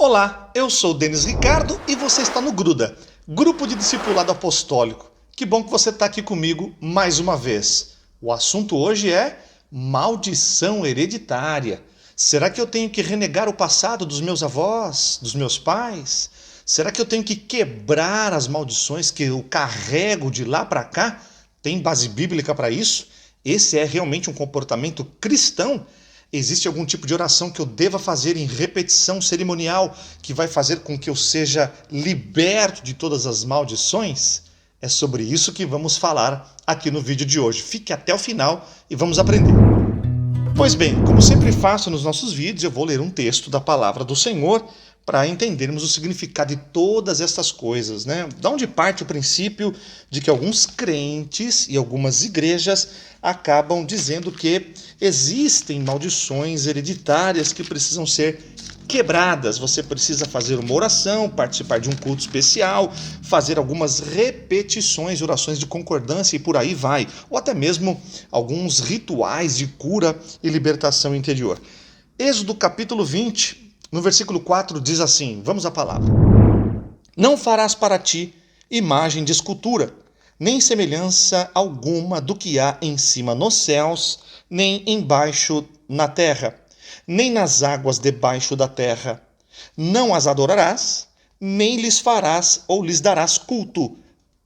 Olá, eu sou o Denis Ricardo e você está no Gruda, Grupo de Discipulado Apostólico. Que bom que você está aqui comigo mais uma vez. O assunto hoje é maldição hereditária. Será que eu tenho que renegar o passado dos meus avós, dos meus pais? Será que eu tenho que quebrar as maldições que eu carrego de lá para cá? Tem base bíblica para isso? Esse é realmente um comportamento cristão? Existe algum tipo de oração que eu deva fazer em repetição cerimonial que vai fazer com que eu seja liberto de todas as maldições? É sobre isso que vamos falar aqui no vídeo de hoje. Fique até o final e vamos aprender. Pois bem, como sempre faço nos nossos vídeos, eu vou ler um texto da palavra do Senhor para entendermos o significado de todas essas coisas, né? Da onde parte o princípio de que alguns crentes e algumas igrejas acabam dizendo que existem maldições hereditárias que precisam ser quebradas. Você precisa fazer uma oração, participar de um culto especial, fazer algumas repetições, orações de concordância e por aí vai. Ou até mesmo alguns rituais de cura e libertação interior. Êxodo capítulo 20, no versículo 4 diz assim, vamos à palavra. Não farás para ti imagem de escultura, nem semelhança alguma do que há em cima nos céus, nem embaixo na terra, nem nas águas debaixo da terra. Não as adorarás, nem lhes farás ou lhes darás culto,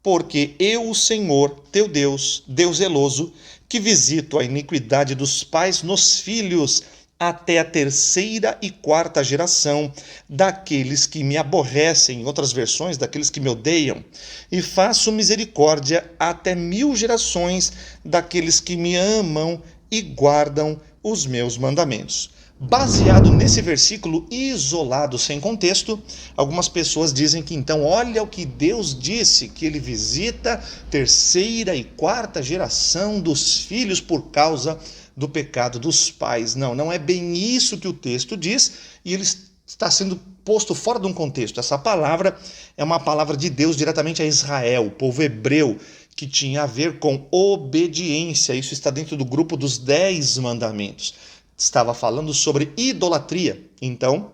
porque eu, o Senhor, teu Deus, Deus zeloso, que visito a iniquidade dos pais nos filhos, até a terceira e quarta geração daqueles que me aborrecem, em outras versões, daqueles que me odeiam, e faço misericórdia até 1000 gerações daqueles que me amam e guardam os meus mandamentos. Baseado nesse versículo isolado, sem contexto, algumas pessoas dizem que então, olha o que Deus disse, que ele visita terceira e quarta geração dos filhos por causa do pecado dos pais. Não é bem isso que o texto diz, e ele está sendo posto fora de um contexto. Essa palavra é uma palavra de Deus diretamente a Israel, o povo hebreu, que tinha a ver com obediência. Isso está dentro do grupo dos 10 mandamentos. Estava falando sobre idolatria. Então,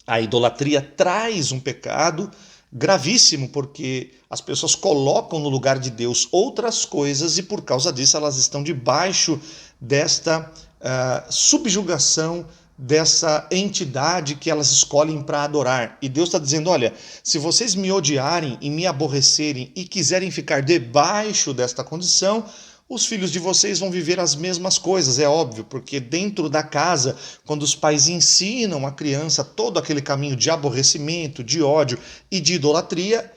a idolatria traz um pecado gravíssimo, porque as pessoas colocam no lugar de Deus outras coisas e por causa disso elas estão debaixo desta subjugação, dessa entidade que elas escolhem para adorar. E Deus está dizendo, olha, se vocês me odiarem e me aborrecerem e quiserem ficar debaixo desta condição, os filhos de vocês vão viver as mesmas coisas, é óbvio, porque dentro da casa, quando os pais ensinam a criança todo aquele caminho de aborrecimento, de ódio e de idolatria,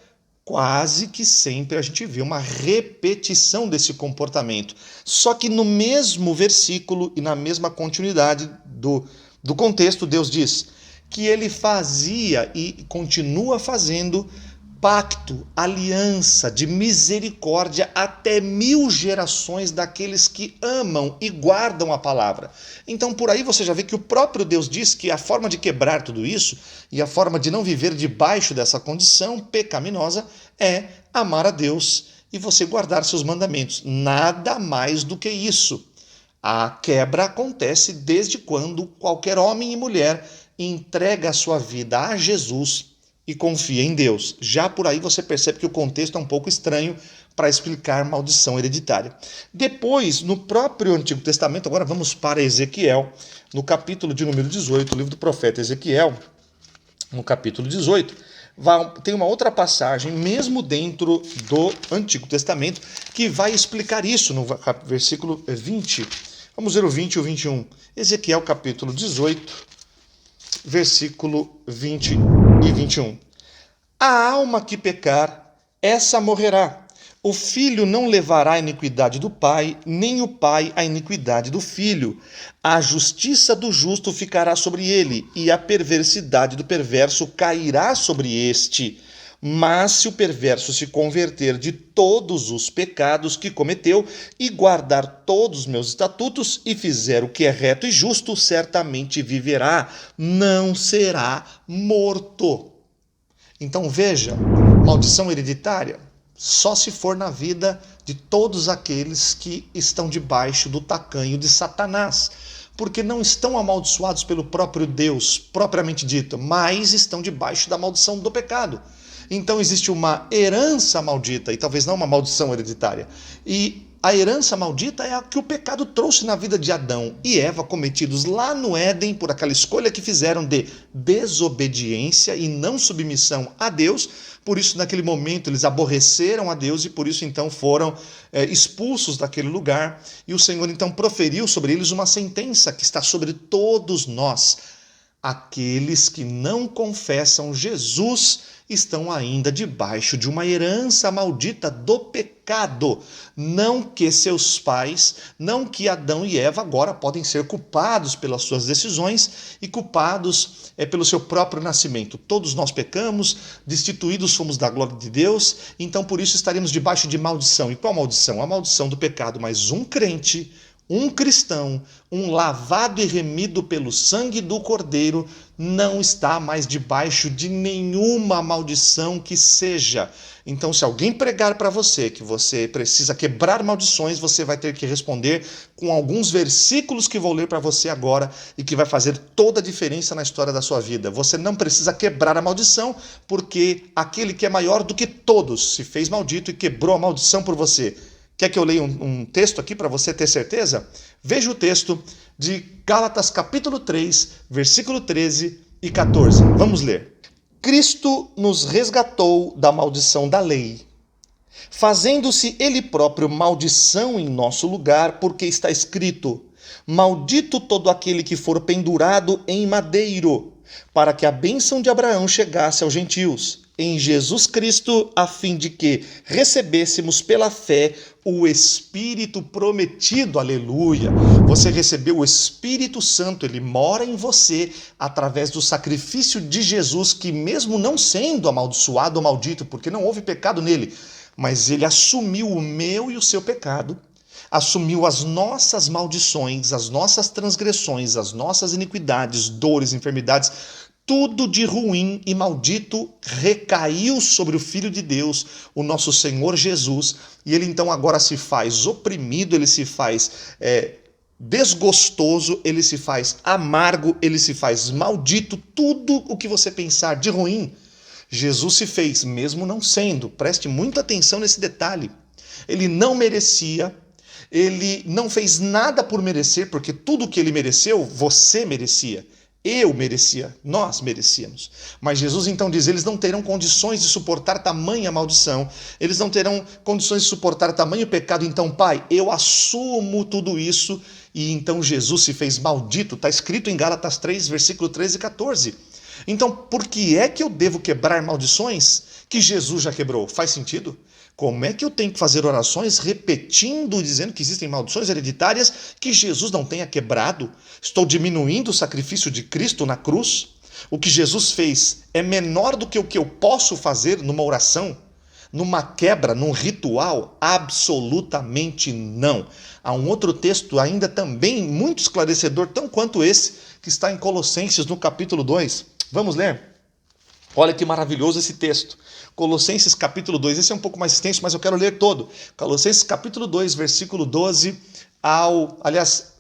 quase que sempre a gente vê uma repetição desse comportamento. Só que no mesmo versículo e na mesma continuidade do contexto, Deus diz que ele fazia e continua fazendo pacto, aliança de misericórdia até 1000 gerações daqueles que amam e guardam a palavra. Então por aí você já vê que o próprio Deus diz que a forma de quebrar tudo isso e a forma de não viver debaixo dessa condição pecaminosa é amar a Deus e você guardar seus mandamentos. Nada mais do que isso. A quebra acontece desde quando qualquer homem e mulher entrega a sua vida a Jesus e confia em Deus. Já por aí você percebe que o contexto é um pouco estranho para explicar maldição hereditária. Depois, no próprio Antigo Testamento, agora vamos para Ezequiel, no capítulo de número 18, o livro do profeta Ezequiel, no capítulo 18, tem uma outra passagem, mesmo dentro do Antigo Testamento, que vai explicar isso no versículo 20. Vamos ver o 20 e o 21. Ezequiel capítulo 18, versículo 20 e 21. A alma que pecar, essa morrerá. O filho não levará a iniquidade do pai, nem o pai a iniquidade do filho. A justiça do justo ficará sobre ele, e a perversidade do perverso cairá sobre este. Mas se o perverso se converter de todos os pecados que cometeu e guardar todos os meus estatutos e fizer o que é reto e justo, certamente viverá, não será morto. Então veja, maldição hereditária só se for na vida de todos aqueles que estão debaixo do tacanho de Satanás. porque não estão amaldiçoados pelo próprio Deus, propriamente dito, mas estão debaixo da maldição do pecado. Então existe uma herança maldita, e talvez não uma maldição hereditária. E a herança maldita é a que o pecado trouxe na vida de Adão e Eva, cometidos lá no Éden por aquela escolha que fizeram de desobediência e não submissão a Deus. Por isso, naquele momento, eles aborreceram a Deus e por isso, então, foram expulsos daquele lugar. E o Senhor, então, proferiu sobre eles uma sentença que está sobre todos nós. Aqueles que não confessam Jesus estão ainda debaixo de uma herança maldita do pecado. Não que seus pais, não que Adão e Eva agora podem ser culpados pelas suas decisões e culpados pelo seu próprio nascimento. Todos nós pecamos, destituídos fomos da glória de Deus, então por isso estaremos debaixo de maldição. E qual maldição? A maldição do pecado. Mas um crente, um cristão, um lavado e remido pelo sangue do Cordeiro, não está mais debaixo de nenhuma maldição que seja. Então, se alguém pregar para você que você precisa quebrar maldições, você vai ter que responder com alguns versículos que vou ler para você agora e que vai fazer toda a diferença na história da sua vida. Você não precisa quebrar a maldição, porque aquele que é maior do que todos se fez maldito e quebrou a maldição por você. Quer que eu leia um texto aqui para você ter certeza? Veja o texto de Gálatas capítulo 3, versículo 13 e 14. Vamos ler. Cristo nos resgatou da maldição da lei, fazendo-se ele próprio maldição em nosso lugar, porque está escrito: maldito todo aquele que for pendurado em madeiro, para que a bênção de Abraão chegasse aos gentios, em Jesus Cristo, a fim de que recebêssemos pela fé o Espírito prometido. Aleluia! Você recebeu o Espírito Santo, ele mora em você através do sacrifício de Jesus, que mesmo não sendo amaldiçoado ou maldito, porque não houve pecado nele, mas ele assumiu o meu e o seu pecado, assumiu as nossas maldições, as nossas transgressões, as nossas iniquidades, dores, enfermidades, tudo de ruim e maldito recaiu sobre o Filho de Deus, o nosso Senhor Jesus, e ele então agora se faz oprimido, ele se faz desgostoso, ele se faz amargo, ele se faz maldito, tudo o que você pensar de ruim, Jesus se fez, mesmo não sendo. Preste muita atenção nesse detalhe. Ele não merecia, ele não fez nada por merecer, porque tudo que ele mereceu, você merecia. Eu merecia, nós merecíamos. Mas Jesus então diz, eles não terão condições de suportar tamanha maldição, eles não terão condições de suportar tamanho pecado, então, Pai, eu assumo tudo isso, e então Jesus se fez maldito, está escrito em Gálatas 3, versículo 13 e 14. Então, por que é que eu devo quebrar maldições que Jesus já quebrou? Faz sentido? Como é que eu tenho que fazer orações repetindo, dizendo que existem maldições hereditárias que Jesus não tenha quebrado? Estou diminuindo o sacrifício de Cristo na cruz? O que Jesus fez é menor do que o que eu posso fazer numa oração? Numa quebra, num ritual? Absolutamente não. Há um outro texto ainda também muito esclarecedor, tão quanto esse, que está em Colossenses, no capítulo 2. Vamos ler? Olha que maravilhoso esse texto. Colossenses capítulo 2, esse é um pouco mais extenso, mas eu quero ler todo. Colossenses capítulo 2, versículo 12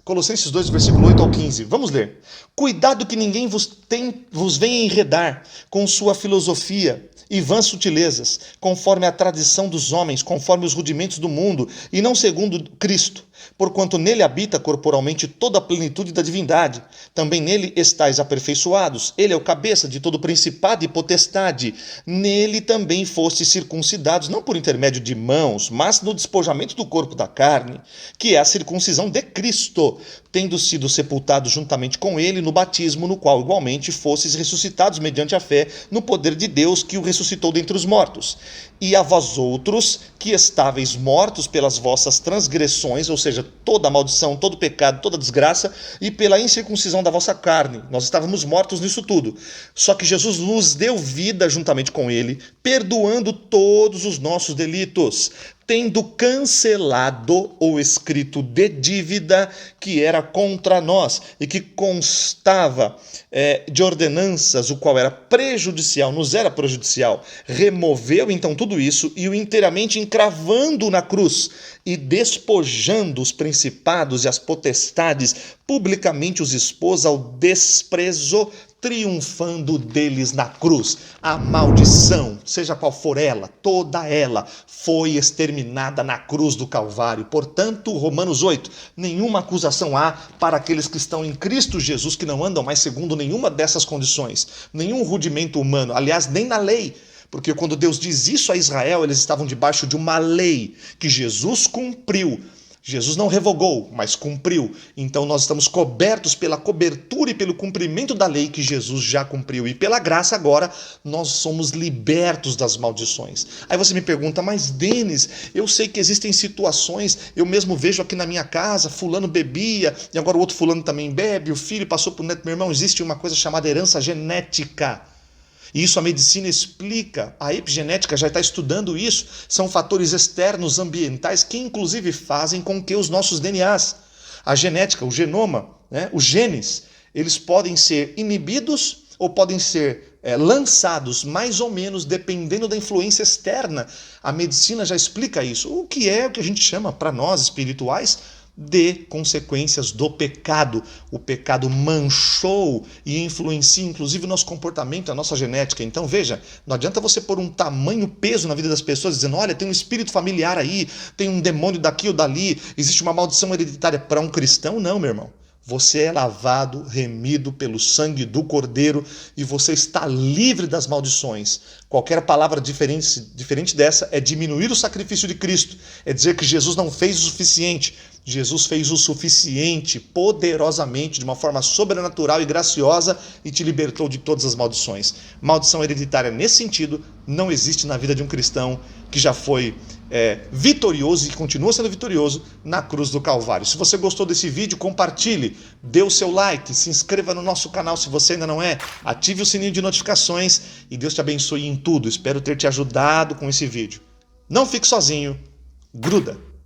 Colossenses 2, versículo 8 ao 15. Vamos ler. Cuidado que ninguém vos venha enredar com sua filosofia e vãs sutilezas, conforme a tradição dos homens, conforme os rudimentos do mundo, e não segundo Cristo, porquanto nele habita corporalmente toda a plenitude da divindade. Também nele estáis aperfeiçoados. Ele é o cabeça de todo principado e potestade. Nele também fostes circuncidados, não por intermédio de mãos, mas no despojamento do corpo da carne, que é a circuncisão de Cristo, tendo sido sepultados juntamente com ele no batismo, no qual igualmente fostes ressuscitados mediante a fé no poder de Deus que o ressuscitou dentre os mortos. E a vós outros, que estáveis mortos pelas vossas transgressões, ou seja, toda a maldição, todo o pecado, toda a desgraça, e pela incircuncisão da vossa carne. Nós estávamos mortos nisso tudo. Só que Jesus nos deu vida juntamente com ele, perdoando todos os nossos delitos, tendo cancelado o escrito de dívida que era contra nós e que constava de ordenanças, o qual era prejudicial, nos era prejudicial, removeu então tudo isso e o inteiramente encravando na cruz e despojando os principados e as potestades, publicamente os expôs ao desprezo, triunfando deles na cruz. A maldição, seja qual for ela, toda ela, foi exterminada na cruz do Calvário. Portanto, Romanos 8, nenhuma acusação há para aqueles que estão em Cristo Jesus, que não andam mais segundo nenhuma dessas condições, nenhum rudimento humano, aliás, nem na lei. Porque quando Deus diz isso a Israel, eles estavam debaixo de uma lei que Jesus cumpriu. Jesus não revogou, mas cumpriu. Então nós estamos cobertos pela cobertura e pelo cumprimento da lei que Jesus já cumpriu. E pela graça agora nós somos libertos das maldições. Aí você me pergunta, mas Denis, eu sei que existem situações, eu mesmo vejo aqui na minha casa, fulano bebia, e agora o outro fulano também bebe, o filho passou para o neto. Meu irmão, existe uma coisa chamada herança genética. E isso a medicina explica, a epigenética já está estudando isso, são fatores externos ambientais que inclusive fazem com que os nossos DNAs, a genética, o genoma, os genes, eles podem ser inibidos ou podem ser lançados mais ou menos dependendo da influência externa. A medicina já explica isso, o que a gente chama para nós espirituais de consequências do pecado. O pecado manchou e influencia inclusive o nosso comportamento, a nossa genética. Então veja, não adianta você pôr um tamanho peso na vida das pessoas dizendo, olha, tem um espírito familiar aí, tem um demônio daqui ou dali, existe uma maldição hereditária. Para um cristão, não, meu irmão. Você é lavado, remido pelo sangue do Cordeiro e você está livre das maldições. Qualquer palavra diferente dessa é diminuir o sacrifício de Cristo, é dizer que Jesus não fez o suficiente. Jesus fez o suficiente, poderosamente, de uma forma sobrenatural e graciosa e te libertou de todas as maldições. Maldição hereditária nesse sentido não existe na vida de um cristão que já foi vitorioso e continua sendo vitorioso na cruz do Calvário. Se você gostou desse vídeo, compartilhe, dê o seu like, se inscreva no nosso canal se você ainda não é, ative o sininho de notificações e Deus te abençoe em tudo. Espero ter te ajudado com esse vídeo. Não fique sozinho, gruda!